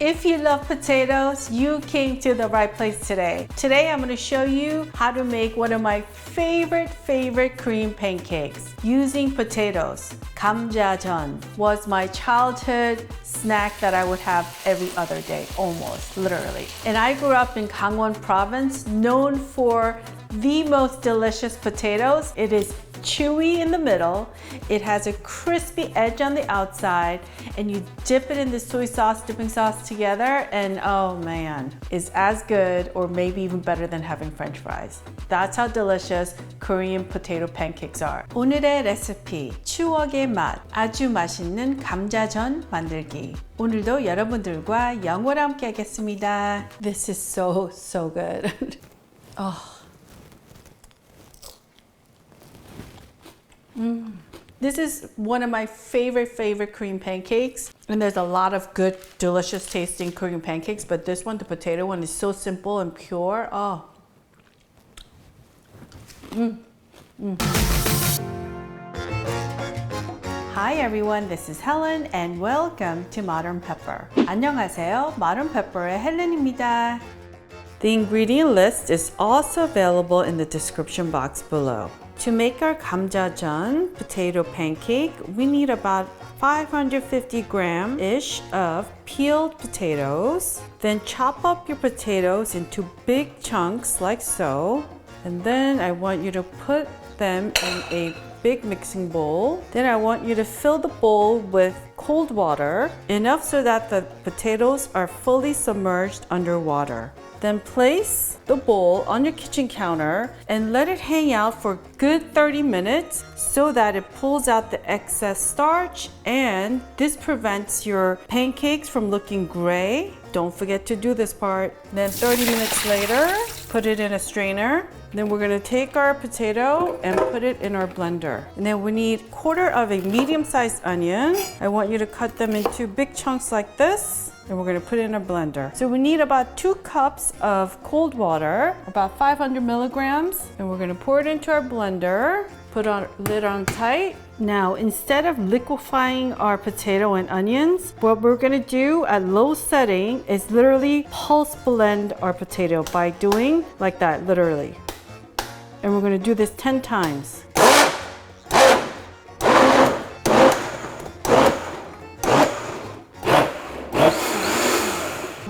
If you love potatoes, you came to the right place today. Today I'm going to show you how to make one of my favorite Korean pancakes using potatoes. GamJa Jeon was my childhood snack that I would have every other day, almost, literally. And I grew up in Gangwon province, known for the most delicious potatoes. It is chewy in the middle, it has a crispy edge on the outside, and you dip it in the soy sauce, dipping sauce together, and oh man, it's as good or maybe even better than having French fries. That's how delicious Korean potato pancakes are. 오늘의 레시피, 추억의 맛, 아주 맛있는 감자전 만들기. 오늘도 여러분들과 영어로 함께 하겠습니다. This is so good. Oh. This is one of my favorite Korean pancakes, and there's a lot of good, delicious tasting Korean pancakes, but this one, the potato one, is so simple and pure. Oh. Hi everyone, this is Helen and welcome to Modern Pepper. 안녕하세요, Modern Pepper의 헬렌입니다. The ingredient list is also available in the description box below. To make our GamJa potato pancake, we need about 550 gram-ish of peeled potatoes. Then chop up your potatoes into big chunks like so. And then I want you to put them in a big mixing bowl. Then I want you to fill the bowl with cold water, enough so that the potatoes are fully submerged underwater. Then place the bowl on your kitchen counter and let it hang out for a good 30 minutes so that it pulls out the excess starch, and this prevents your pancakes from looking gray. Don't forget to do this part. Then 30 minutes later, put it in a strainer. Then we're gonna take our potato and put it in our blender. And then we need 1/4 of a medium-sized onion. I want you to cut them into big chunks like this. And we're gonna put it in a blender. So we need about 2 cups of cold water, about 500 milligrams. And we're gonna pour it into our blender, put our lid on tight. Now, instead of liquefying our potato and onions, what we're gonna do at low setting is literally pulse blend our potato by doing like that, literally. And we're gonna do this 10 times.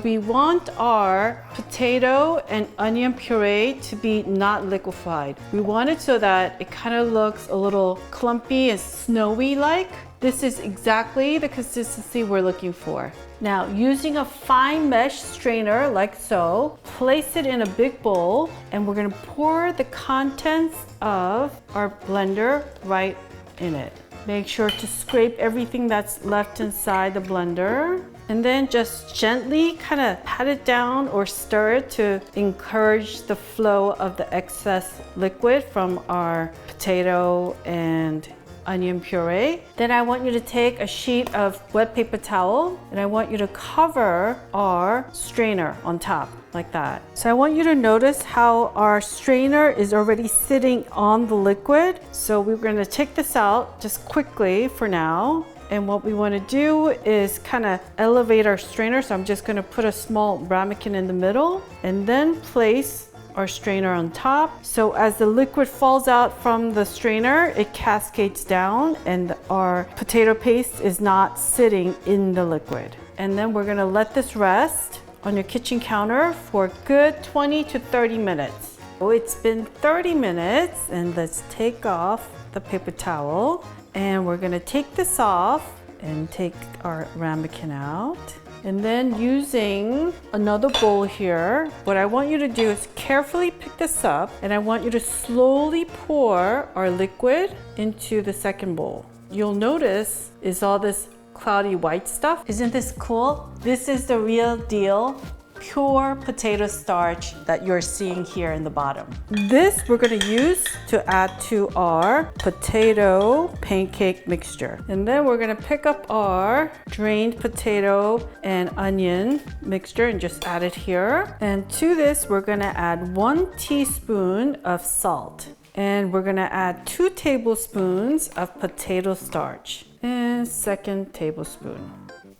We want our potato and onion puree to be not liquefied. We want it so that it kind of looks a little clumpy and snowy like. This is exactly the consistency we're looking for. Now, using a fine mesh strainer like so, place it in a big bowl, and we're gonna pour the contents of our blender right in it. Make sure to scrape everything that's left inside the blender. And then just gently kind of pat it down or stir it to encourage the flow of the excess liquid from our potato and onion puree. Then I want you to take a sheet of wet paper towel and I want you to cover our strainer on top like that. So I want you to notice how our strainer is already sitting on the liquid. So we're going to take this out just quickly for now. And what we want to do is kind of elevate our strainer. So I'm just going to put a small ramekin in the middle and then place our strainer on top. So as the liquid falls out from the strainer, it cascades down and our potato paste is not sitting in the liquid. And then we're going to let this rest on your kitchen counter for a good 20 to 30 minutes. So it's been 30 minutes, and let's take off the paper towel. And we're gonna take this off and take our ramekin out. And then using another bowl here, what I want you to do is carefully pick this up, and I want you to slowly pour our liquid into the second bowl. You'll notice is all this cloudy white stuff. Isn't this cool? This is the real deal. Pure potato starch that you're seeing here in the bottom. This we're going to use to add to our potato pancake mixture. And then we're going to pick up our drained potato and onion mixture and just add it here. And to this, we're going to add 1 teaspoon of salt. And we're going to add 2 tablespoons of potato starch and 2nd tablespoon.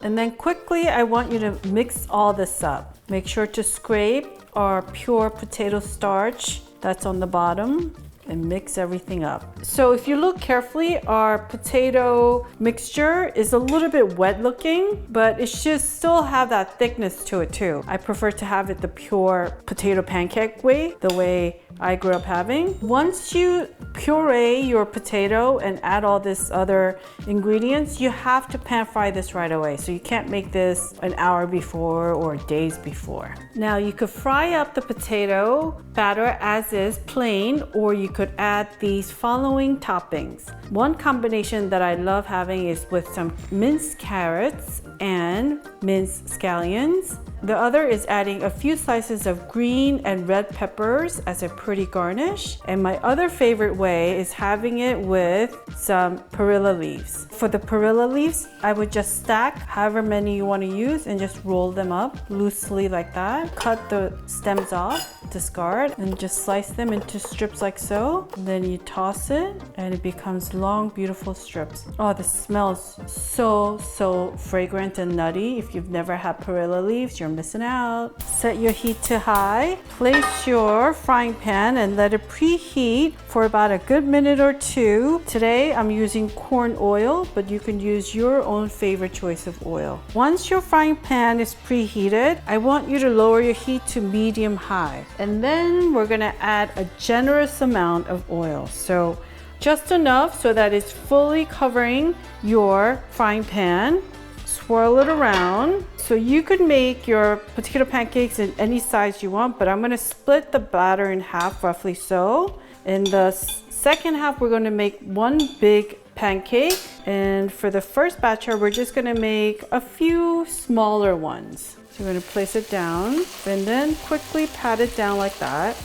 And then quickly, I want you to mix all this up. Make sure to scrape our pure potato starch that's on the bottom and mix everything up. So if you look carefully, our potato mixture is a little bit wet looking, but it should still have that thickness to it too. I prefer to have it the pure potato pancake way, the way I grew up having. Once you puree your potato and add all this other ingredients, you have to pan fry this right away. So you can't make this an hour before or days before. Now you could fry up the potato batter as is plain, or you could add these following toppings. One combination that I love having is with some minced carrots and minced scallions. The other is adding a few slices of green and red peppers as a pretty garnish. And my other favorite way is having it with some perilla leaves. For the perilla leaves, I would just stack however many you want to use and just roll them up loosely like that. Cut the stems off, discard, and just slice them into strips like so. And then you toss it and it becomes long, beautiful strips. Oh, the smell is so fragrant and nutty. If you've never had perilla leaves, you're missing out. Set your heat to high. Place your frying pan and let it preheat for about a good minute or two. Today I'm using corn oil, but you can use your own favorite choice of oil. Once your frying pan is preheated, I want you to lower your heat to medium high. And then we're gonna add a generous amount of oil. So just enough so that it's fully covering your frying pan. Swirl it around. So you could make your potato pancakes in any size you want, but I'm gonna split the batter in half, roughly so. In the second half, we're gonna make one big pancake. And for the first batcher, we're just gonna make a few smaller ones. So we're gonna place it down and then quickly pat it down like that.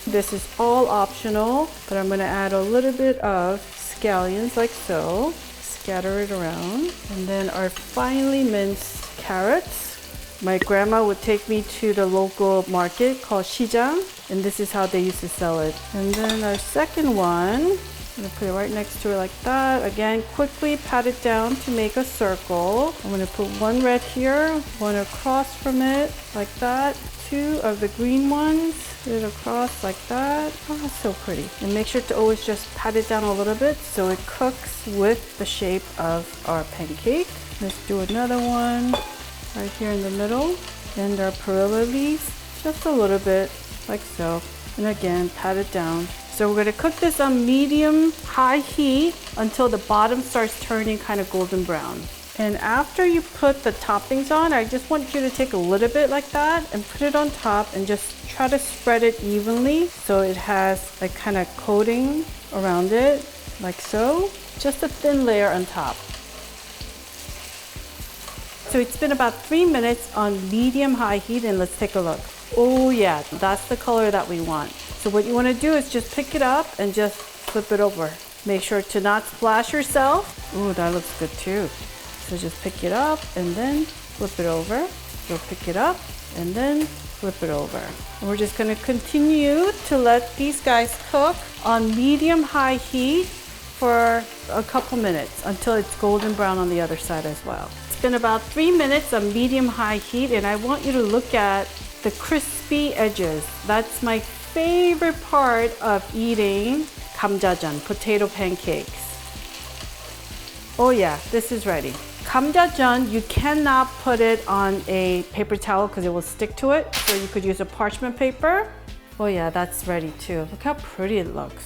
This is all optional, but I'm gonna add a little bit of scallions like so. Scatter it around. And then our finely minced carrots. My grandma would take me to the local market called Shijang, and this is how they used to sell it. And then our second one, I'm gonna put it right next to it like that. Again, quickly pat it down to make a circle. I'm gonna put one red here, one across from it like that. Two of the green ones, put it across like that. Oh, that's so pretty. And make sure to always just pat it down a little bit so it cooks with the shape of our pancake. Let's do another one right here in the middle. And our perilla leaves, just a little bit like so. And again, pat it down. So we're gonna cook this on medium-high heat until the bottom starts turning kind of golden brown. And after you put the toppings on, I just want you to take a little bit like that and put it on top and just try to spread it evenly so it has a kind of coating around it, like so. Just a thin layer on top. So it's been about 3 minutes on medium-high heat, and let's take a look. Oh yeah, that's the color that we want. So what you want to do is just pick it up and just flip it over. Make sure to not splash yourself. Ooh, that looks good too. So just pick it up and then flip it over. So pick it up and then flip it over. And we're just gonna continue to let these guys cook on medium-high heat for a couple minutes until it's golden brown on the other side as well. It's been about 3 minutes on medium-high heat, and I want you to look at the crispy edges. That's my favorite part of eating GamJa, potato pancakes. Oh yeah, this is ready. GamJa, you cannot put it on a paper towel because it will stick to it. So you could use a parchment paper. Oh yeah, that's ready too. Look how pretty it looks.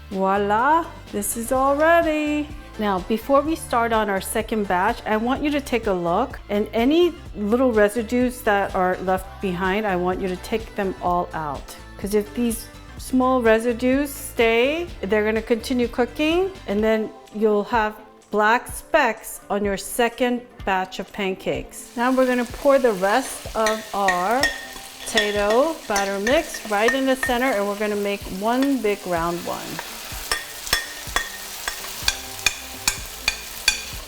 Voila, this is all ready. Now, before we start on our second batch, I want you to take a look, and any little residues that are left behind, I want you to take them all out. Because if these small residues stay, they're gonna continue cooking, and then you'll have black specks on your second batch of pancakes. Now we're gonna pour the rest of our potato batter mix right in the center, and we're gonna make one big round one.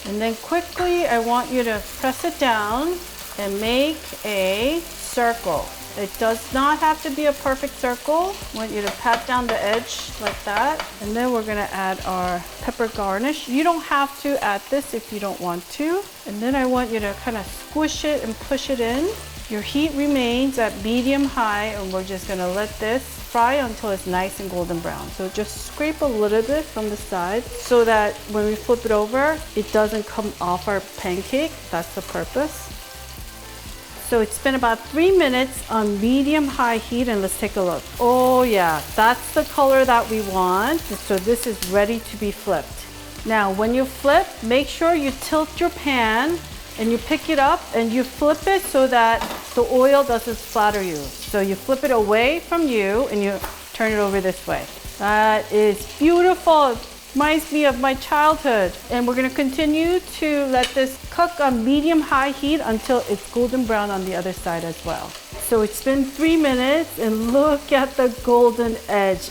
And then quickly, I want you to press it down and make a circle. It does not have to be a perfect circle. I want you to pat down the edge like that. And then we're gonna add our pepper garnish. You don't have to add this if you don't want to. And then I want you to kind of squish it and push it in. Your heat remains at medium high, and we're just gonna let this fry until it's nice and golden brown. So just scrape a little bit from the side so that when we flip it over, it doesn't come off our pancake. That's the purpose. So it's been about 3 minutes on medium-high heat, and let's take a look. Oh yeah, that's the color that we want. So this is ready to be flipped. Now, when you flip, make sure you tilt your pan and you pick it up and you flip it so that the oil doesn't splatter you. So you flip it away from you and you turn it over this way. That is beautiful. It reminds me of my childhood. And we're gonna continue to let this cook on medium-high heat until it's golden brown on the other side as well. So it's been 3 minutes and look at the golden edge.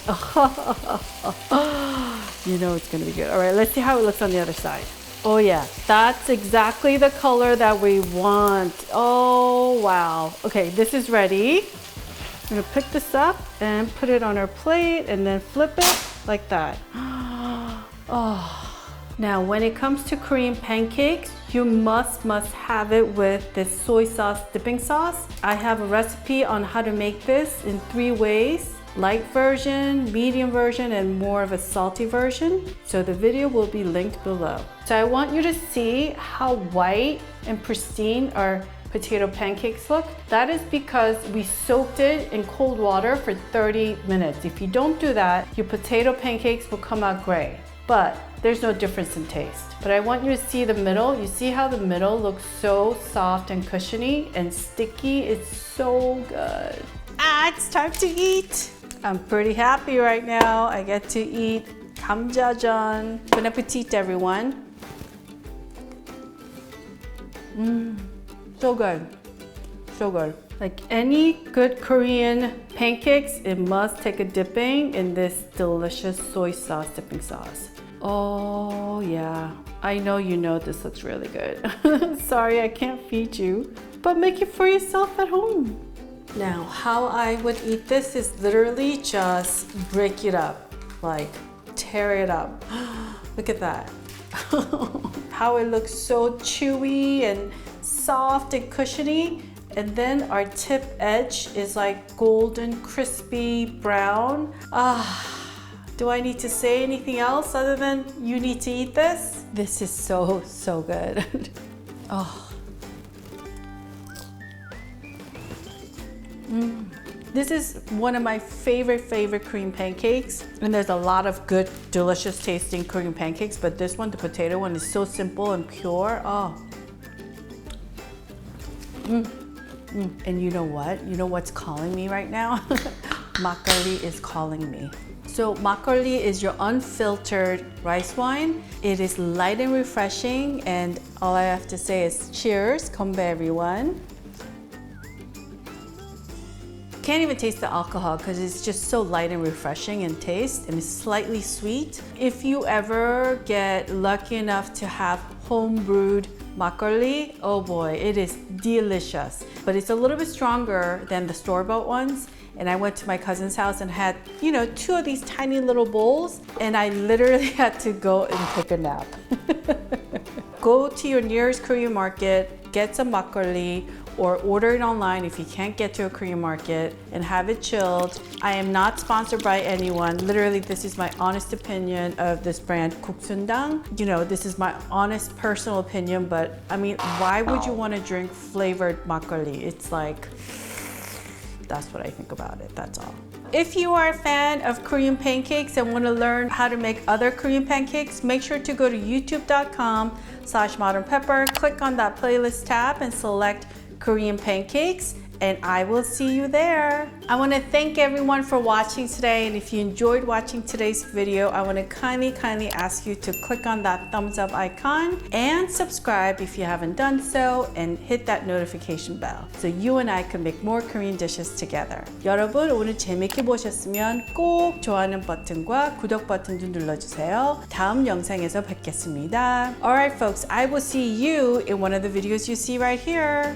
You know it's gonna be good. All right, let's see how it looks on the other side. Oh yeah, that's exactly the color that we want. Oh wow. Okay, this is ready. I'm gonna pick this up and put it on our plate and then flip it like that. Oh. Now, when it comes to Korean pancakes, you must have it with this soy sauce dipping sauce. I have a recipe on how to make this in 3 ways. Light version, medium version, and more of a salty version. So the video will be linked below. So I want you to see how white and pristine our potato pancakes look. That is because we soaked it in cold water for 30 minutes. If you don't do that, your potato pancakes will come out gray. But there's no difference in taste. But I want you to see the middle. You see how the middle looks so soft and cushiony and sticky? It's so good. It's time to eat. I'm pretty happy right now. I get to eat GamJa Jeon. Bon appetit, everyone. So good. So good. Like any good Korean pancakes, it must take a dipping in this delicious soy sauce dipping sauce. Oh yeah, I know you know this looks really good. Sorry, I can't feed you, but make it for yourself at home. Now, how I would eat this is literally just break it up, like tear it up. Look at that. How it looks so chewy and soft and cushiony. And then our tip edge is like golden, crispy brown. Do I need to say anything else other than you need to eat this? This is so, so good. This is one of my favorite Korean pancakes. And there's a lot of good, delicious tasting Korean pancakes, but this one, the potato one, is so simple and pure. And you know what? You know what's calling me right now? Makgeolli is calling me. So makgeolli is your unfiltered rice wine. It is light and refreshing, and all I have to say is cheers, konbae everyone. Can't even taste the alcohol because it's just so light and refreshing in taste, and it's slightly sweet. If you ever get lucky enough to have home brewed makgeolli, oh boy, it is delicious. But it's a little bit stronger than the store-bought ones. And I went to my cousin's house and had, 2 of these tiny little bowls, and I literally had to go and take a nap. Go to your nearest Korean market, get some makgeolli, or order it online if you can't get to a Korean market, and have it chilled. I am not sponsored by anyone. Literally, this is my honest opinion of this brand, Kuksundang. This is my honest personal opinion, but I mean, why would you want to drink flavored makgeolli? It's like, that's what I think about it, that's all. If you are a fan of Korean pancakes and want to learn how to make other Korean pancakes, make sure to go to youtube.com/modernpepper, click on that playlist tab and select Korean pancakes, and I will see you there. I want to thank everyone for watching today, and if you enjoyed watching today's video, I want to kindly ask you to click on that thumbs up icon and subscribe if you haven't done so, and hit that notification bell so you and I can make more Korean dishes together. 여러분, 오늘 재밌게 보셨으면 꼭 좋아하는 버튼과 구독 버튼도 눌러주세요. 다음 영상에서 뵙겠습니다. Alright folks, I will see you in one of the videos you see right here.